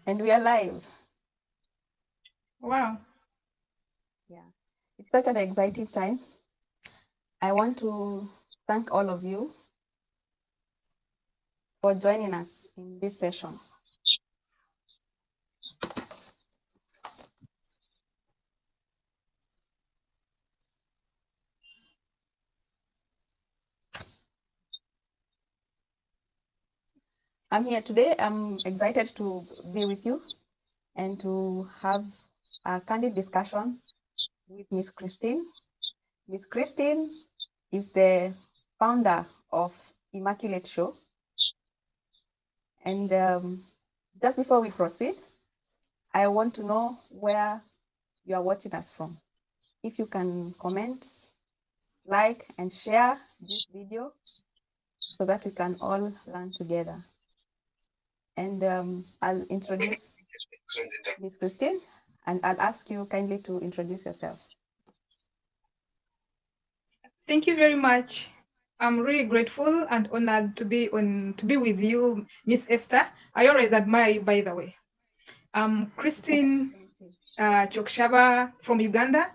And we are live. Wow. Yeah, it's such an exciting time. I want to thank all of you for joining us in this session. I'm here today. I'm excited to be with you and to have a candid discussion with Miss Christine. Miss Christine is the founder of Immaculate Show. And just before we proceed, I want to know where you are watching us from. If you can comment, like, and share this video so that we can all learn together. And I'll introduce Ms. Christine, and I'll ask you kindly to introduce yourself. Thank you very much. I'm really grateful and honored to be with you, Miss Esther. I always admire you, by the way. I'm Christine Chokshaba from Uganda.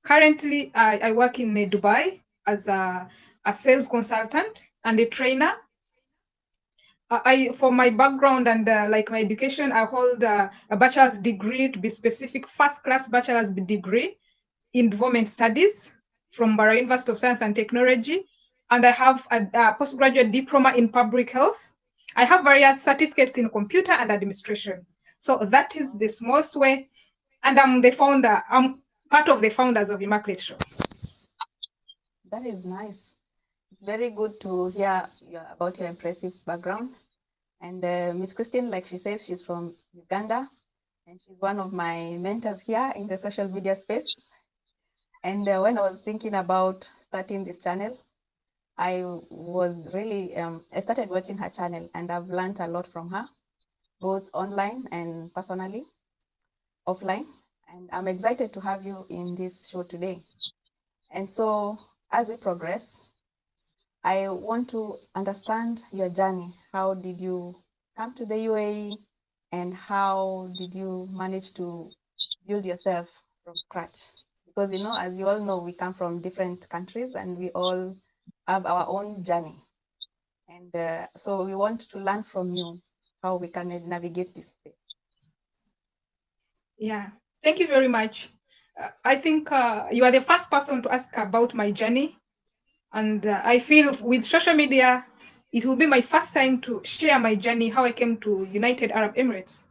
Currently, I work in Dubai as a sales consultant and a trainer. For my background and like my education, I hold a bachelor's degree, to be specific, first-class bachelor's degree in development studies from Bara University of Science and Technology. And I have a postgraduate diploma in public health. I have various certificates in computer and administration. So that is the smallest way. And I'm the founder. I'm part of the founders of Immaculate Show. That is nice. It's very good to hear about your impressive background. And Miss Christine, like she says, she's from Uganda, and she's one of my mentors here in the social media space. And when I was thinking about starting this channel, I was really, I started watching her channel, and I've learned a lot from her, both online and personally, offline. And I'm excited to have you in this show today. And so as we progress, I want to understand your journey. How did you come to the UAE, and how did you manage to build yourself from scratch? Because, you know, as you all know, we come from different countries and we all have our own journey. And so we want to learn from you how we can navigate this space. Yeah, thank you very much. I think you are the first person to ask about my journey. And I feel with social media, it will be my first time to share my journey, how I came to United Arab Emirates.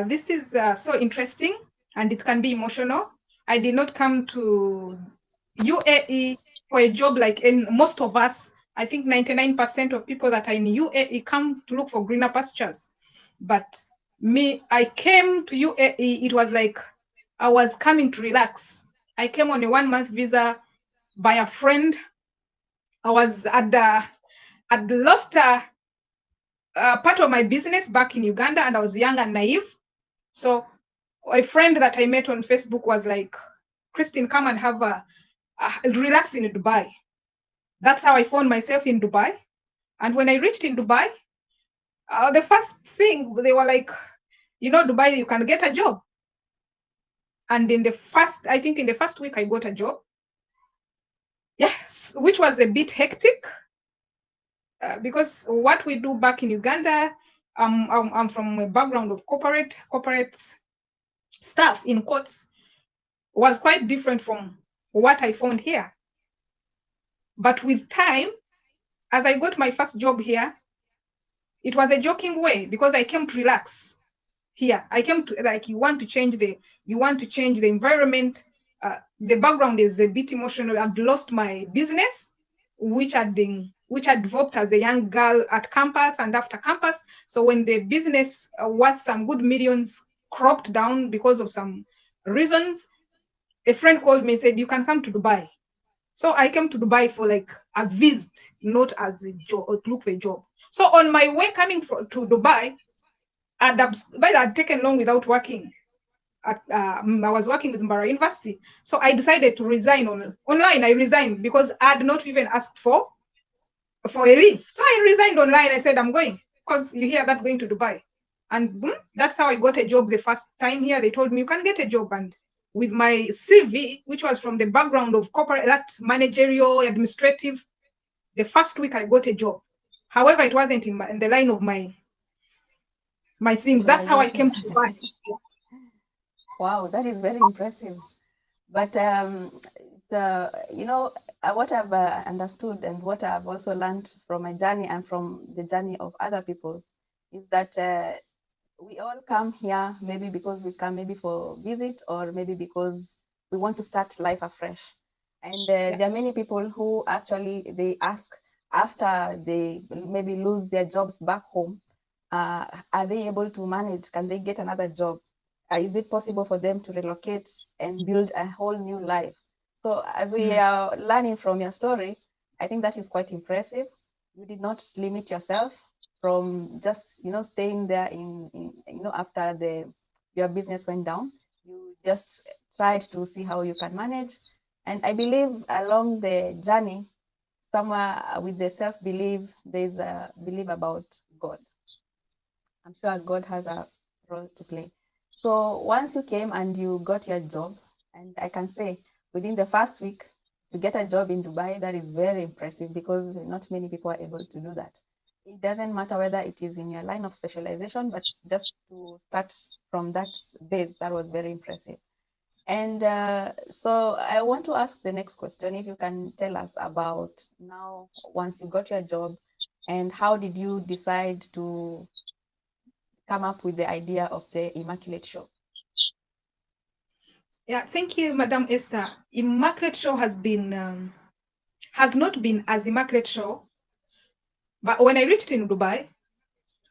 This is so interesting, and it can be emotional. I did not come to UAE for a job like in most of us. I think 99% of people that are in UAE come to look for greener pastures. But me, I came to UAE, it was like I was coming to relax. I came on a 1-month visa by a friend. I was I'd lost part of my business back in Uganda, and I was young and naive. So a friend that I met on Facebook was like, Christine, come and have a relax in Dubai. That's how I found myself in Dubai. And when I reached in Dubai, the first thing, they were like, you know, Dubai, you can get a job. And I think in the first week, I got a job. Yes, which was a bit hectic. Because what we do back in Uganda, I'm from a background of corporate staff in courts, was quite different from what I found here. But with time, as I got my first job here, it was a joking way because I came to relax here. I came to like you want to change the environment. The background is a bit emotional. I'd lost my business, which had developed as a young girl at campus and after campus. So when the business worth some good millions cropped down because of some reasons, a friend called me and said, you can come to Dubai. So I came to Dubai for like a visit, not as a job, to look for a job. So on my way coming to Dubai, I'd taken long without working. I was working with Bara University. So I decided to resign online. I resigned because I had not even asked for a leave. So I resigned online. I said, I'm going, because you hear that going to Dubai. And boom, that's how I got a job the first time here. They told me you can get a job. And with my CV, which was from the background of corporate, that managerial, administrative, the first week I got a job. However, it wasn't in the line of my things. That's how I came to Dubai. Wow, that is very impressive. But what I've understood and what I've also learned from my journey and from the journey of other people is that we all come here maybe because we come maybe for visit or maybe because we want to start life afresh. And there are many people who actually they ask after they maybe lose their jobs back home, are they able to manage? Can they get another job? Is it possible for them to relocate and build a whole new life? So as we are learning from your story, I think that is quite impressive. You did not limit yourself from just staying there in after your business went down. You just tried to see how you can manage, and I believe along the journey, somewhere with the self-belief, there's a belief about God. I'm sure God has a role to play. So once you came and you got your job, and I can say within the first week to get a job in Dubai, that is very impressive because not many people are able to do that. It doesn't matter whether it is in your line of specialization, but just to start from that base, that was very impressive. And so I want to ask the next question, if you can tell us about now, once you got your job, and how did you decide to come up with the idea of the Immaculate Show? Yeah, thank you, Madam Esther. Immaculate Show has not been as Immaculate Show, but when I reached in Dubai,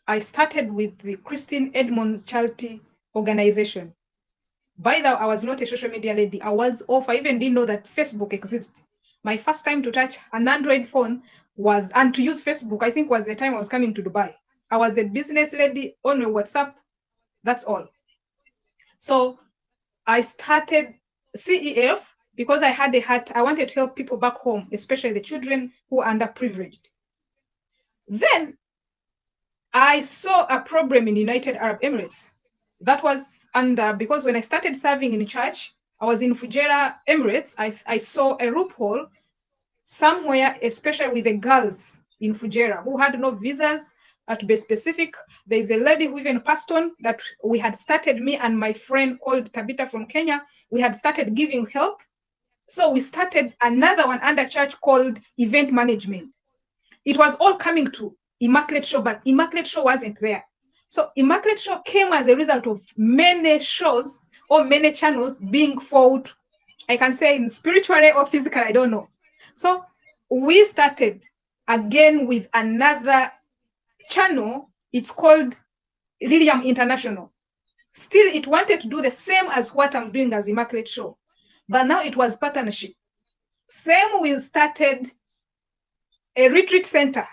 I started with the Christine Edmond Charity Organization. By the way, I was not a social media lady. I was off. I even didn't know that Facebook exists. My first time to touch an Android phone and to use Facebook, I think was the time I was coming to Dubai. I was a business lady on WhatsApp. That's all. So I started CEF because I had a heart. I wanted to help people back home, especially the children who are underprivileged. Then I saw a problem in the United Arab Emirates. That was because when I started serving in church, I was in Fujairah, Emirates. I saw a loophole somewhere, especially with the girls in Fujairah who had no visas. To be specific, there's a lady who even passed on that we had started, me and my friend called Tabitha from Kenya, we had started giving help. So we started another one under church called event management. It was all coming to Immaculate Show, but Immaculate Show wasn't there. So Immaculate Show came as a result of many shows or many channels being followed, I can say in spiritually or physical, I don't know. So we started again with another channel. It's called Lilium International. Still, it wanted to do the same as what I'm doing as Immaculate Show, but now it was partnership. Same, we started a retreat center.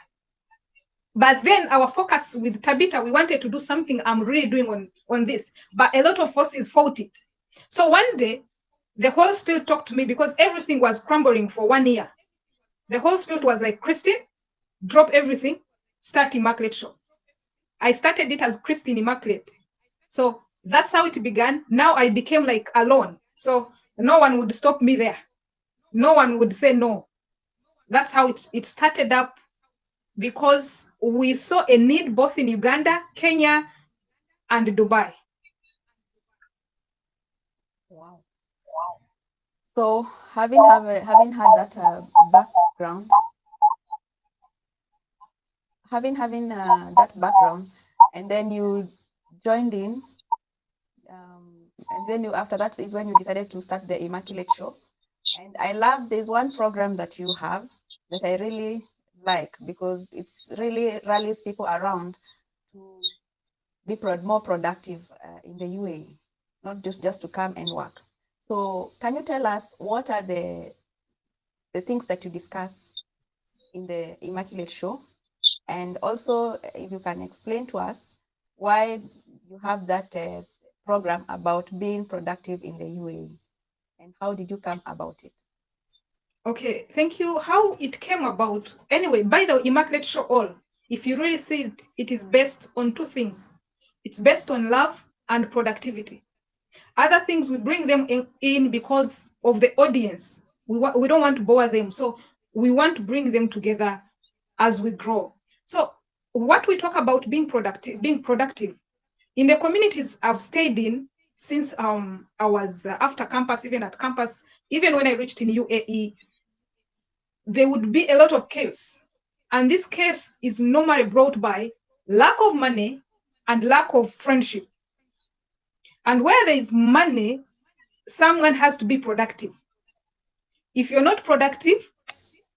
But then our focus with Tabitha, we wanted to do something I'm really doing on this, but a lot of forces fought it. So one day, the Holy Spirit talked to me because everything was crumbling for 1 year. The Holy Spirit was like, Christine, drop everything, start Immaculate Show. I started it as Christine Immaculate. So that's how it began. Now I became like alone. So no one would stop me there. No one would say no. That's how it started up, because we saw a need both in Uganda, Kenya, and Dubai. Wow. So having had that background, that background, and then you joined in, and then after that is when you decided to start the Immaculate Show. And I love there's one program that you have that I really like because it's really rallies people around to be more productive in the UAE, not just to come and work. So can you tell us what are the things that you discuss in the Immaculate Show? And also, if you can explain to us why you have that program about being productive in the UAE, and how did you come about it? Okay, thank you. How it came about. Anyway, by the Immaculate Show, all, if you really see it, it is based on two things. It's based on love and productivity. Other things, we bring them in because of the audience. We don't want to bore them. So we want to bring them together as we grow. So what we talk about being productive in the communities I've stayed in since I was after campus, even at campus, even when I reached in UAE, there would be a lot of chaos. And this chaos is normally brought by lack of money and lack of friendship. And where there is money, someone has to be productive. If you're not productive,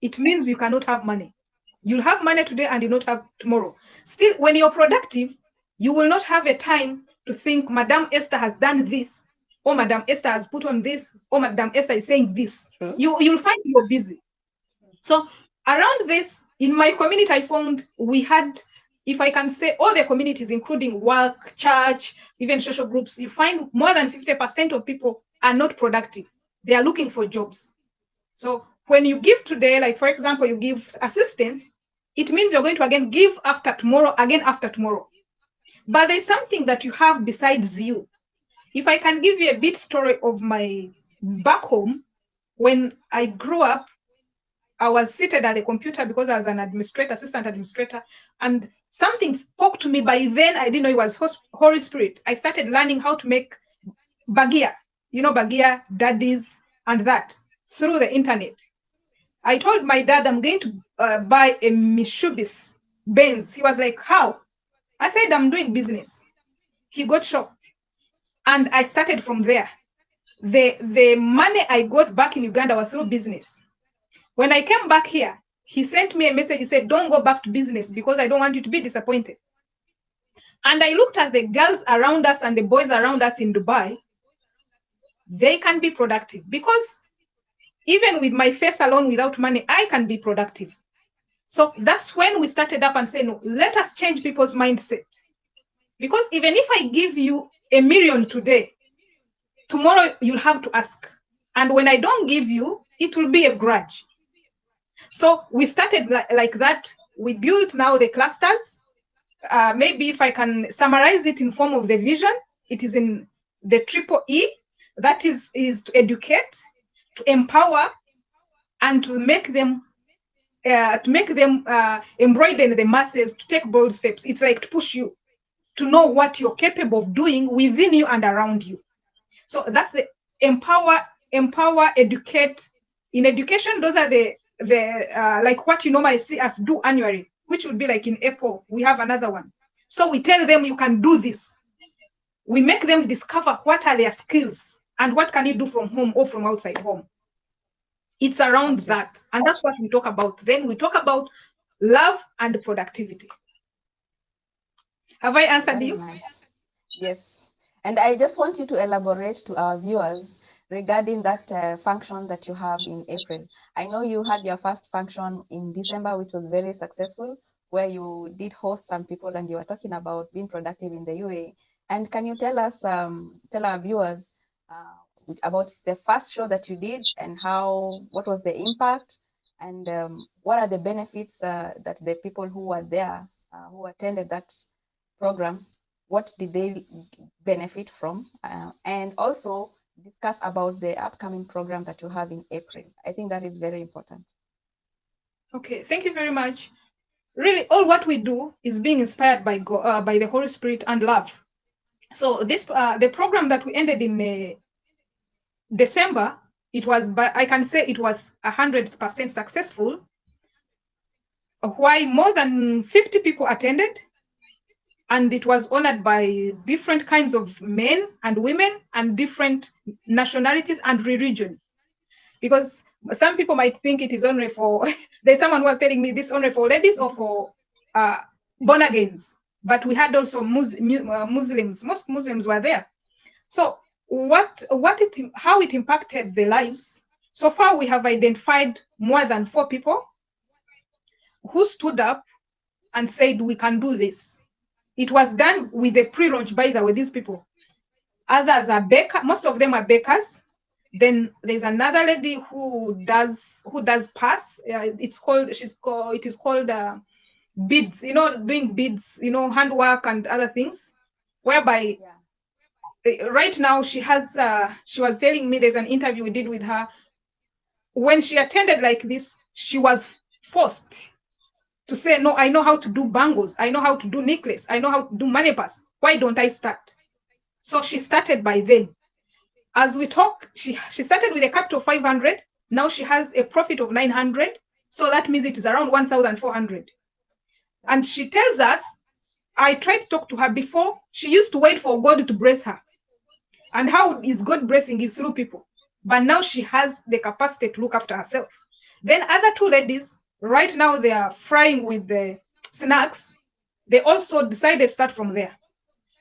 it means you cannot have money. You'll have money today and you'll not have tomorrow. Still, when you're productive, you will not have a time to think, Madame Esther has done this, or Madame Esther has put on this, or Madame Esther is saying this. You'll find you're busy. So around this, in my community, I found we had, if I can say, all the communities, including work, church, even social groups, you find more than 50% of people are not productive. They are looking for jobs. So when you give today, like for example, you give assistance, it means you're going to again give after tomorrow, again after tomorrow. But there's something that you have besides you. If I can give you a bit story of my back home, when I grew up, I was seated at the computer because I was an assistant administrator, and something spoke to me. By then, I didn't know it was Holy Spirit. I started learning how to make bagia, bagia, daddies, and that through the internet. I told my dad I'm going to buy a Mitsubishi Benz. He was like, how? I said, I'm doing business. He got shocked. And I started from there. The money I got back in Uganda was through business. When I came back here, he sent me a message. He said, don't go back to business because I don't want you to be disappointed. And I looked at the girls around us and the boys around us in Dubai. They can be productive because even with my face alone, without money, I can be productive. So that's when we started up and said, no, let us change people's mindset. Because even if I give you $1 million today, tomorrow you'll have to ask. And when I don't give you, it will be a grudge. So we started like that. We built now the clusters. Maybe if I can summarize it in form of the vision, it is in the triple E. That is to educate, to empower, and to make them embroider the masses to take bold steps. It's like to push you to know what you're capable of doing within you and around you. So that's the empower, educate. In education, those are the like what you normally see us do annually, which would be like in April, we have another one. So we tell them you can do this. We make them discover what are their skills and what can you do from home or from outside home. It's around that. And that's what we talk about. Then we talk about love and productivity. Have I answered you? Nice. Yes. And I just want you to elaborate to our viewers regarding that function that you have in April. I know you had your first function in December, which was very successful, where you did host some people and you were talking about being productive in the UAE. And can you tell us, tell our viewers about the first show that you did and what was the impact and what are the benefits that the people who were there, who attended that program, what did they benefit from? And also discuss about the upcoming program that you have in April. I think that is very important. Okay, thank you very much. Really, all what we do is being inspired by by the Holy Spirit and love. So this the program that we ended in December, it was, I can say it was 100% successful. Why more than 50 people attended, and it was honored by different kinds of men and women and different nationalities and religion. Because some people might think it is only for, there's someone who was telling me this only for ladies or for born agains, but we had also Muslims, most Muslims were there. So how it impacted the lives. So far, we have identified more than 4 people who stood up and said, we can do this. It was done with a pre-launch, by the way, these people. Others are bakers, most of them are bakers. Then there's another lady who does pass. It is called beads, doing beads, handwork and other things. whereby Yeah. right now she was telling me, there's an interview we did with her. When she attended like this, she was forced to say, no, I know how to do bangles, I know how to do necklace, I know how to do money pass. Why don't I start? So she started by then. As we talk, she started with a capital of 500. Now she has a profit of 900. So that means it is around 1,400. And she tells us, I tried to talk to her before. She used to wait for God to bless her. And how is God blessing is through people. But now she has the capacity to look after herself. Then other two ladies, right now they are frying with the snacks. They also decided to start from there.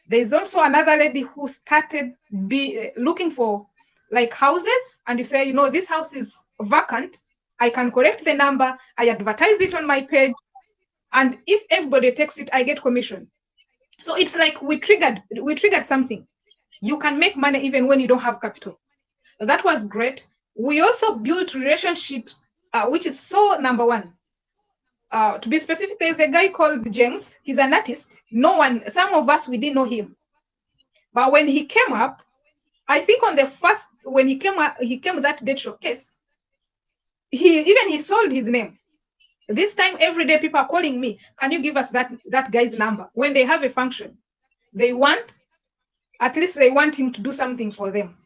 There's also another lady who started looking for like houses, and you say, you know, this house is vacant. I can correct the number. I advertise it on my page. And if everybody takes it, I get commission. So it's like we triggered something. You can make money even when you don't have capital. That was great. We also built relationships, which is so number one. To be specific, there's a guy called James. He's an artist. Some of us, we didn't know him. But when he came up, I think on the first, when he came with that date showcase, he sold his name. This time, every day, people are calling me, can you give us that guy's number? When they have a function, at least they want him to do something for them.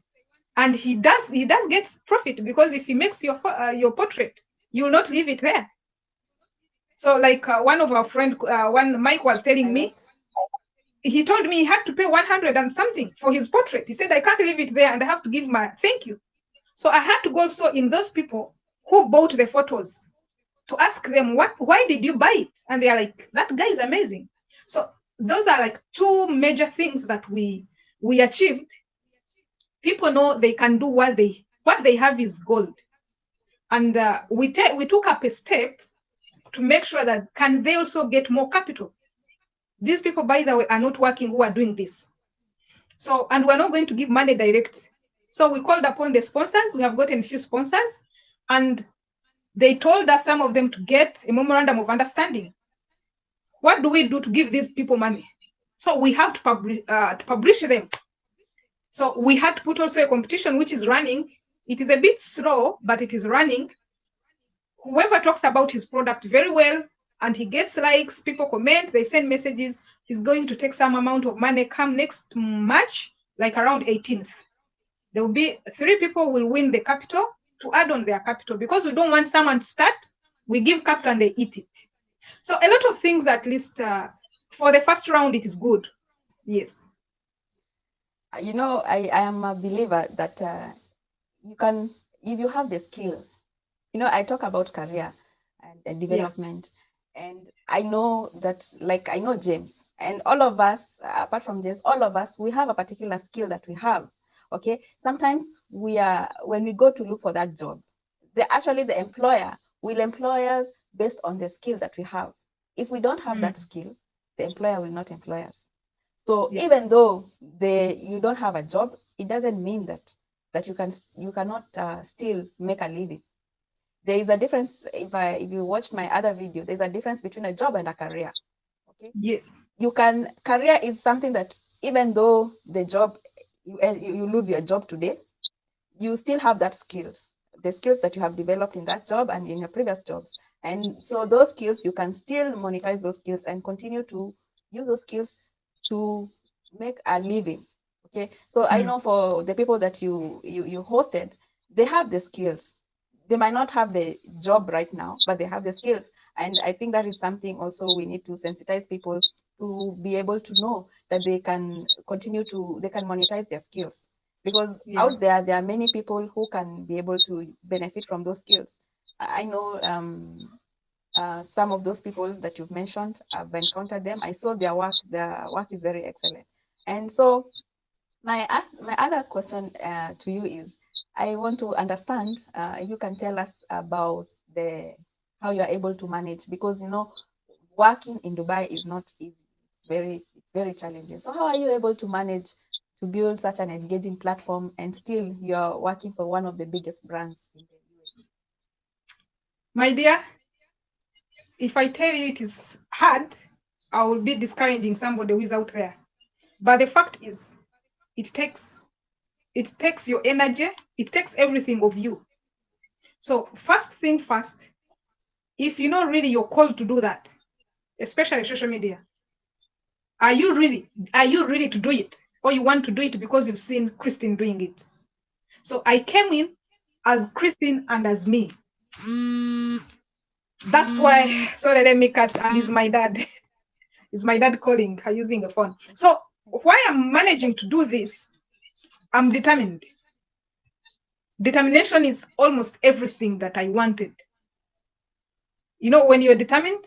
And he does get profit, because if he makes your portrait, you will not leave it there. So like one of our friend, Mike was telling me, he told me he had to pay 100 and something for his portrait. He said, I can't leave it there and I have to give my thank you. So I had to go also in those people who bought the photos to ask them, why did you buy it? And they are like, that guy is amazing. So those are like two major things that we achieved. People know they can do what they have is gold. And we took up a step to make sure that can they also get more capital. These people, by the way, are not working who are doing this. So, and we're not going to give money direct. So we called upon the sponsors. We have gotten a few sponsors, and they told us, some of them, to get a memorandum of understanding. What do we do to give these people money? So we have to publish them. So we had to put also a competition which is running. It is a bit slow, but it is running. Whoever talks about his product very well and he gets likes, people comment, they send messages, he's going to take some amount of money come next March, like around 18th. There will be 3 people will win the capital to add on their capital, because we don't want someone to start. We give capital and they eat it. So a lot of things, at least for the first round, it is good. Yes. You know, I am a believer that you can, if you have the skill, you know, I talk about career and development. Yeah. And I know that, like, I know James and all of us, apart from James, all of us, we have a particular skill that we have. Okay. Sometimes when we go to look for that job, the employer will employ us based on the skill that we have. If we don't have that skill, the employer will not employ us. So even though you don't have a job, it doesn't mean that you cannot still make a living. There is a difference. If you watched my other video, there's a difference between a job and a career. Okay. Yes. Career is something that even though the job, you lose your job today, you still have that skill, the skills that you have developed in that job and in your previous jobs. And so those skills, you can still monetize those skills and continue to use those skills to make a living. Okay. So I know for the people that you hosted, they have the skills. They might not have the job right now, but they have the skills. And I think that is something also we need to sensitize people to be able to know that they can monetize their skills. Because out there are many people who can be able to benefit from those skills. I know some of those people that you've mentioned, I've encountered them. I saw their work. Their work is very excellent. And so my other question to you is, I want to understand if you can tell us about how you are able to manage, because you know working in Dubai is not easy. It's very challenging. So how are you able to manage to build such an engaging platform and still you're working for one of the biggest brands in the US? My dear, if I tell you it is hard, I will be discouraging somebody who is out there. But the fact is, it takes your energy, it takes everything of you. So first thing first, if you know really you're called to do that, especially social media, are you ready to do it? Or you want to do it because you've seen Christine doing it? So I came in as Christine and as me. That's why, sorry, let me cut, and it's my dad. It's my dad calling, her using the phone. So why I'm managing to do this, I'm determined. Determination is almost everything that I wanted. You know, when you're determined,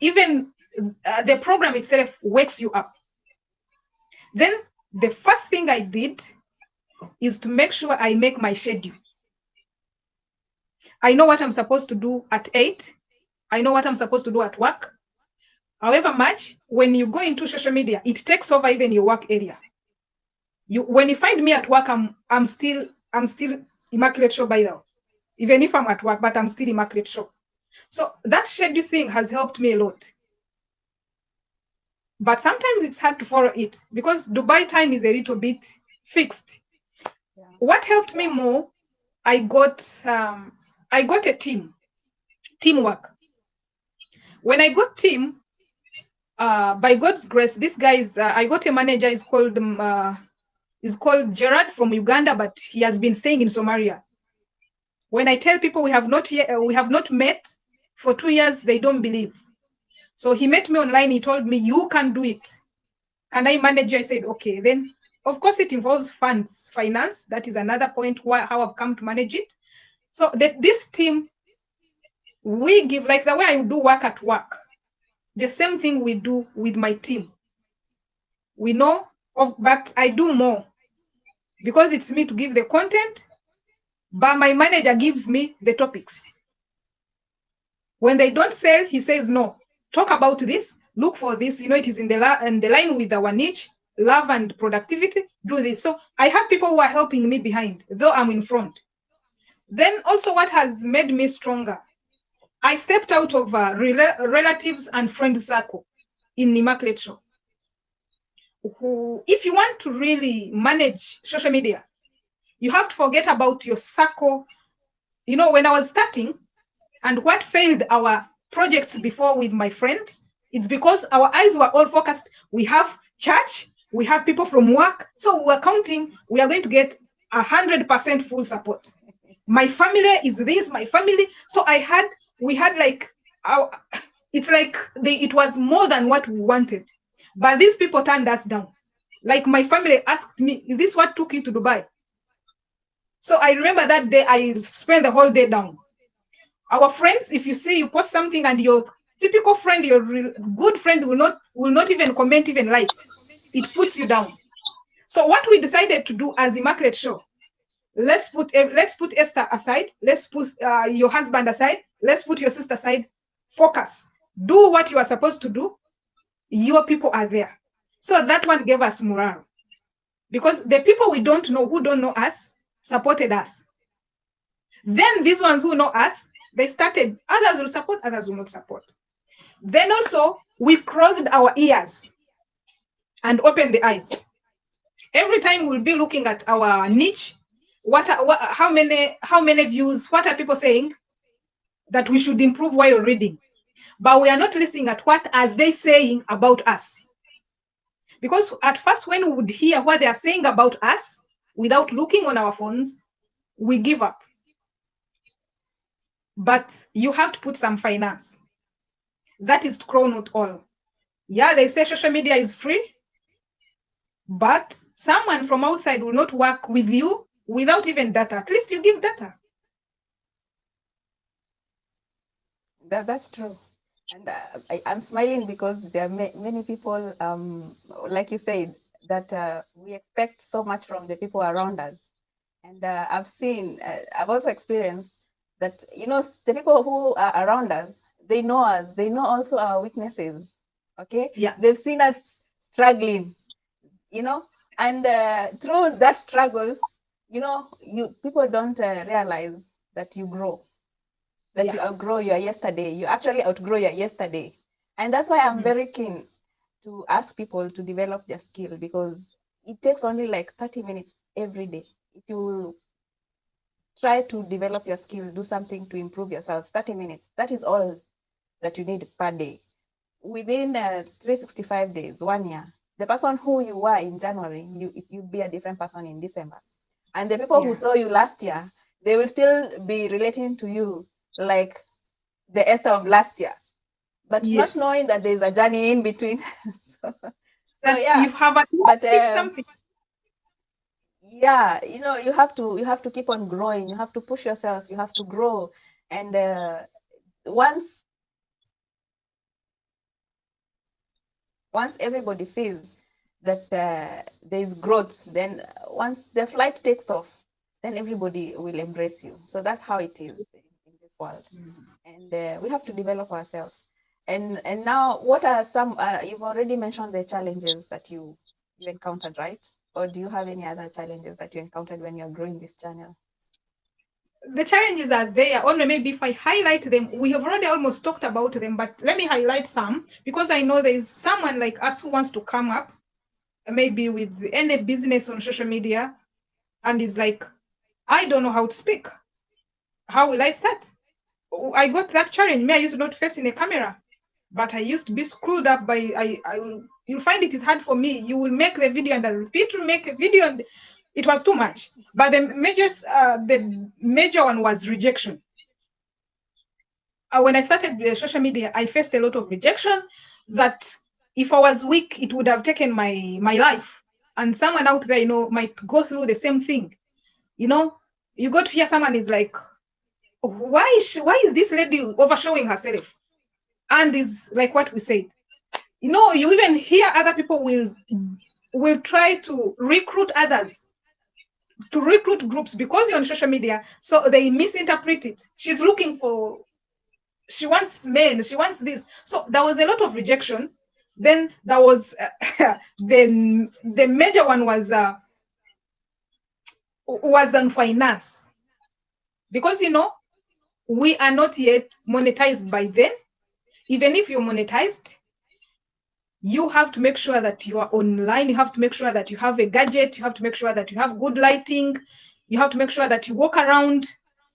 even the program itself wakes you up. Then the first thing I did is to make sure I make my schedule. I know what I'm supposed to do at 8. I know what I'm supposed to do at work. However much, when you go into social media, it takes over even your work area. When you find me at work, I'm still Immaculate Show by now. Even if I'm at work, but I'm still Immaculate Show. So that schedule thing has helped me a lot. But sometimes it's hard to follow it because Dubai time is a little bit fixed. Yeah. What helped me more, I got a teamwork. When I got team, by God's grace, this guy is, I got a manager, is called Gerard from Uganda, but he has been staying in Somalia. When I tell people we have not met for 2 years, they don't believe. So he met me online. He told me, you can do it. Can I manage you? I said, okay. Then, of course, it involves finance. That is another point how I've come to manage it. So this team, we give, like the way I do work at work, the same thing we do with my team. We know, but I do more because it's me to give the content, but my manager gives me the topics. When they don't sell, he says, no, talk about this, look for this, you know, it is in the line with our niche, love and productivity, do this. So I have people who are helping me behind, though I'm in front. Then also what has made me stronger, I stepped out of relatives and friend circle in Immaculate Show. If you want to really manage social media, you have to forget about your circle. You know, when I was starting, and what failed our projects before with my friends, it's because our eyes were all focused. We have church, we have people from work. So we're counting, we are going to get 100% full support. My family is this, my family. So we had like, it's like it was more than what we wanted. But these people turned us down. Like my family asked me, is this what took you to Dubai? So I remember that day I spent the whole day down. Our friends, if you see you post something and your typical friend, your good friend will not even comment, even like, it puts you down. So what we decided to do as Immaculate Show, let's put Esther aside, let's put your husband aside, let's put your sister aside, focus, do what you are supposed to do. Your people are there. So that one gave us morale because the people we don't know, who don't know us, supported us. Then these ones who know us, they started, others will support, others will not support. Then also, we closed our ears and opened the eyes. Every time we'll be looking at our niche, how many views, what are people saying that we should improve while reading? But we are not listening at what are they saying about us. Because at first, when we would hear what they are saying about us, without looking on our phones, we give up. But you have to put some finance. That is to crown it all. Yeah, they say social media is free, but someone from outside will not work with you without even data. At least you give data. That's true. And I'm smiling because there are many people, like you said, that we expect so much from the people around us. And I've also experienced that, you know, the people who are around us, they know us, they know also our weaknesses, okay? Yeah. They've seen us struggling, you know, and through that struggle, you know, people don't realize that you grow, that you outgrow your yesterday. You actually outgrow your yesterday. And that's why I'm very keen to ask people to develop their skill, because it takes only like 30 minutes every day. If you try to develop your skill, do something to improve yourself, 30 minutes, that is all that you need per day. Within 365 days, 1 year, the person who you were in January, you'd be a different person in December. And the people who saw you last year, they will still be relating to you like the Esther of last year, but not knowing that there's a journey in between. so yeah, you have something. Yeah, you have to keep on growing. You have to push yourself. You have to grow, and once everybody sees that there's growth, then once the flight takes off, then everybody will embrace you. So that's how it is in this world. And we have to develop ourselves. And now, what are some? You've already mentioned the challenges that you encountered, right? Or do you have any other challenges that you encountered when you're growing this channel? The challenges are there. Only maybe if I highlight them, we have already almost talked about them, but let me highlight some, because I know there is someone like us who wants to come up maybe with any business on social media and is like, I don't know how to speak. How will I start? I got that challenge. Me, I used to not face in a camera, but I used to be screwed up by, you'll find it is hard for me. You will make the video and I repeat to make a video, and it was too much. But the major one was rejection. When I started social media, I faced a lot of rejection that if I was weak, it would have taken my life. And someone out there, might go through the same thing. You got to hear someone is like, why is this lady overshowing herself? And is like what we said. You even hear other people will try to recruit others, to recruit groups, because you're on social media, so they misinterpret it. She wants men, she wants this. So there was a lot of rejection. Then there was the major one was on finance, because we are not yet monetized by then. Even if you're monetized, you have to make sure that you are online. You have to make sure that you have a gadget. You have to make sure that you have good lighting. You have to make sure that you walk around.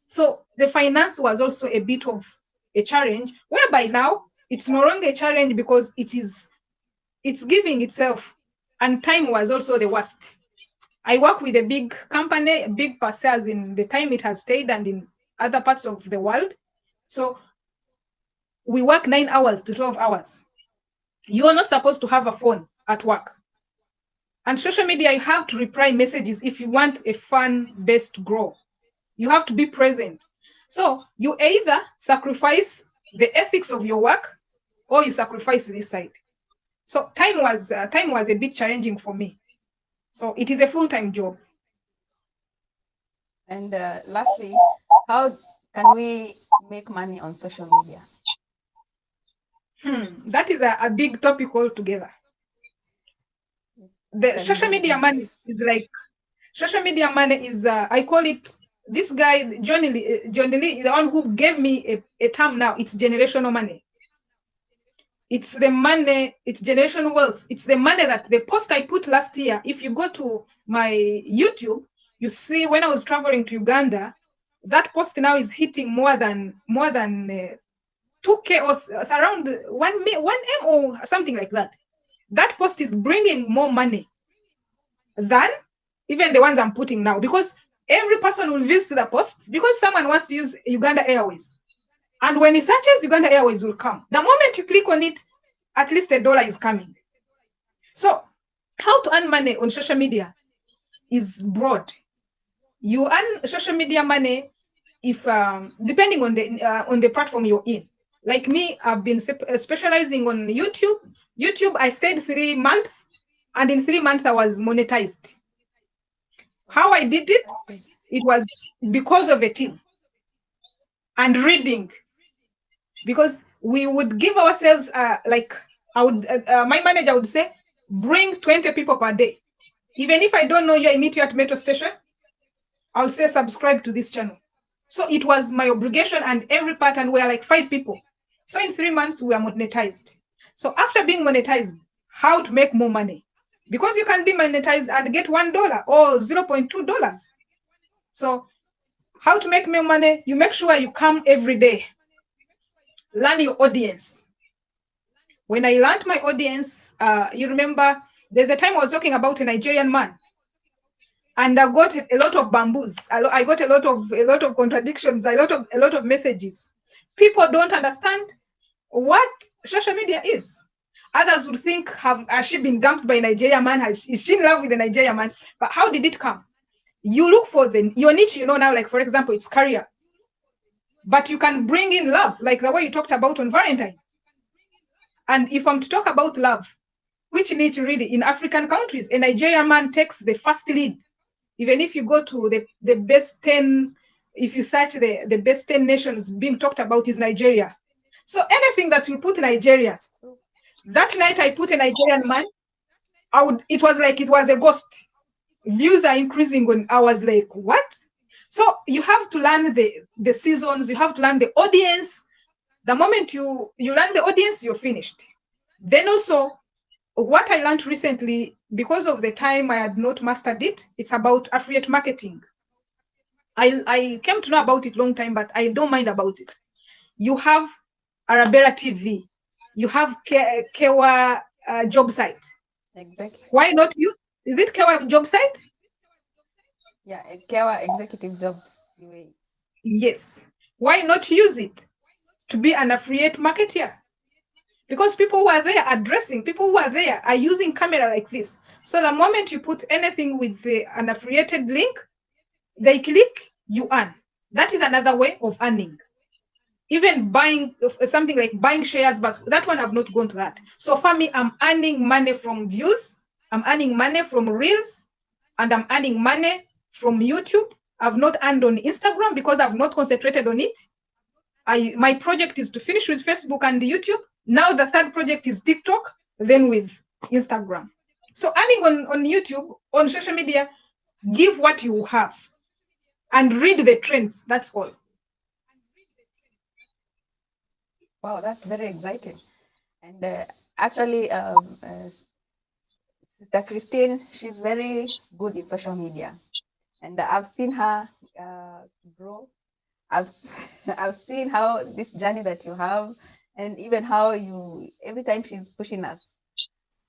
So the finance was also a bit of a challenge, whereby now it's no longer a challenge because it's giving itself. And time was also the worst. I work with a big company, big purchase in the time it has stayed and in other parts of the world. So we work 9 hours to 12 hours. You are not supposed to have a phone at work. And social media, you have to reply messages if you want a fun-based growth. You have to be present. So you either sacrifice the ethics of your work or you sacrifice this side. So time was a bit challenging for me. So it is a full-time job. And lastly, how can we make money on social media? That is a big topic altogether. The social media money is I call it, this guy, Johnny Lee, the one who gave me a term now, it's generational money. It's the money, it's generational wealth. It's the money that the post I put last year, if you go to my YouTube, you see when I was traveling to Uganda, that post now is hitting more than 2K or around 1 M or something like that. That post is bringing more money than even the ones I'm putting now, because every person will visit the post because someone wants to use Uganda Airways. And when he searches, Uganda Airways will come. The moment you click on it, at least $1 is coming. So how to earn money on social media is broad. You earn social media money if depending on the platform you're in. Like me, I've been specializing on YouTube. YouTube, I stayed 3 months, and in 3 months I was monetized. How I did it? It was because of a team and reading. Because we would give ourselves my manager would say, bring 20 people per day. Even if I don't know you, I meet you at metro station, I'll say subscribe to this channel. So it was my obligation, and every pattern, we are like 5 people. So in 3 months, we are monetized. So after being monetized, how to make more money, because you can be monetized and get $1 or $0.2. So how to make more money? You make sure you come every day. Learn your audience. When I learned my audience, you remember there's a time I was talking about a Nigerian man, and I got a lot of bamboos. I got a lot of contradictions, a lot of messages. People don't understand what social media is. Others would think, has she been dumped by a Nigerian man? Is she in love with a Nigerian man? But how did it come? You look for your niche, now, like, for example, it's career. But you can bring in love, like the way you talked about on Valentine. And if I'm to talk about love, which niche really in African countries, a Nigerian man takes the first lead. Even if you go to the best 10, if you search the best 10 nations being talked about is Nigeria. So anything that will put Nigeria, that night I put a Nigerian man, it was like it was a ghost. Views are increasing I was like, what? So you have to learn the seasons, you have to learn the audience. The moment you learn the audience, you're finished. Then also, what I learned recently, because of the time I had not mastered it, it's about affiliate marketing. I came to know about it long time, but I don't mind about it. You have Arabella TV. You have Kewa job site. Exactly. Why not you? Is it Kewa job site? Yeah, Kewa executive jobs. Yes. Why not use it to be an affiliate marketer? Because people who are there are dressing, people who are there are using camera like this. So the moment you put anything with an affiliated link, they click, you earn. That is another way of earning. Even buying something like buying shares, but that one I've not gone to that. So for me, I'm earning money from views, I'm earning money from reels, and I'm earning money from YouTube. I've not earned on Instagram because I've not concentrated on it. My project is to finish with Facebook and YouTube. Now the third project is TikTok, then with Instagram. So earning on YouTube, on social media, give what you have and read the trends. That's all. Wow, that's very exciting. And actually, Sister Christine, she's very good in social media. And I've seen her grow. I've I've seen how this journey that you have, and even how every time she's pushing us.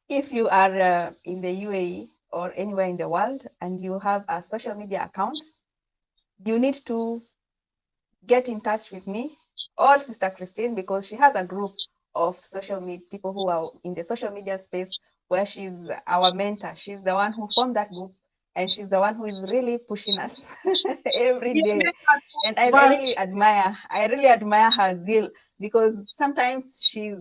If you are in the UAE or anywhere in the world and you have a social media account, you need to get in touch with me or Sister Christine, because she has a group of social media people who are in the social media space, where she's our mentor. She's the one who formed that group, and she's the one who is really pushing us every day. And I really admire her zeal, because sometimes she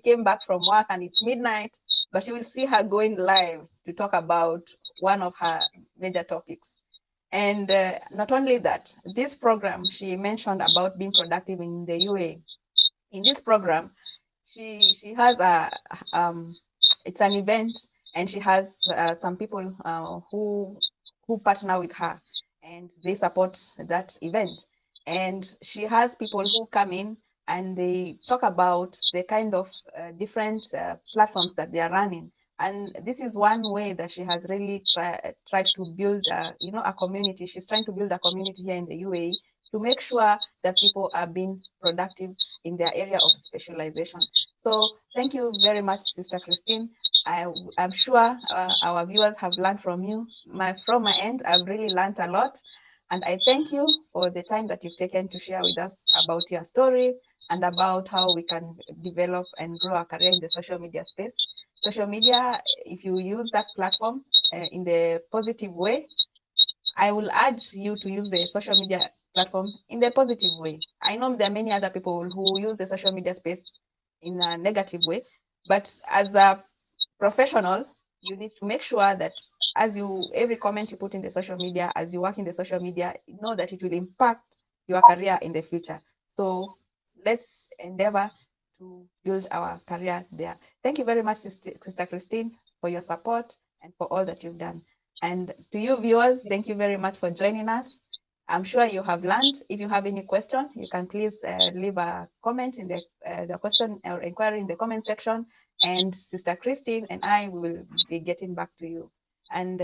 came back from work and it's midnight, but you will see her going live to talk about one of her major topics. And not only that, this program she mentioned about being productive in the UAE. In this program, she has it's an event, and she has some people who partner with her, and they support that event. And she has people who come in and they talk about the kind of different platforms that they are running. And this is one way that she has really tried to build, a community. She's trying to build a community here in the UAE to make sure that people are being productive in their area of specialization. So thank you very much, Sister Christine. I'm sure our viewers have learned from you. From my end, I've really learned a lot. And I thank you for the time that you've taken to share with us about your story and about how we can develop and grow our career in the social media space. Social media, if you use that platform in the positive way, I will urge you to use the social media platform in the positive way. I know there are many other people who use the social media space in a negative way, but as a professional, you need to make sure that every comment you put in the social media, as you work in the social media, know that it will impact your career in the future. So let's endeavor to build our career there. Thank you very much, Sister Christine, for your support and for all that you've done. And to you viewers, thank you very much for joining us. I'm sure you have learned. If you have any question, you can please leave a comment in the question or inquiry in the comment section, and Sister Christine and I will be getting back to you. And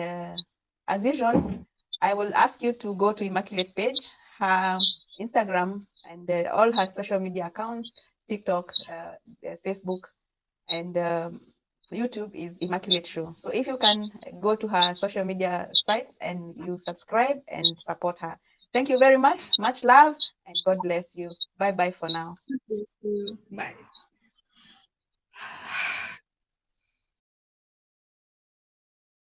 as usual, I will ask you to go to Immaculate page, her Instagram, and all her social media accounts, TikTok, Facebook, and YouTube is Immaculate Show. So if you can go to her social media sites and you subscribe and support her. Thank you very much. Much love and God bless you. Bye bye for now. Yes, bye.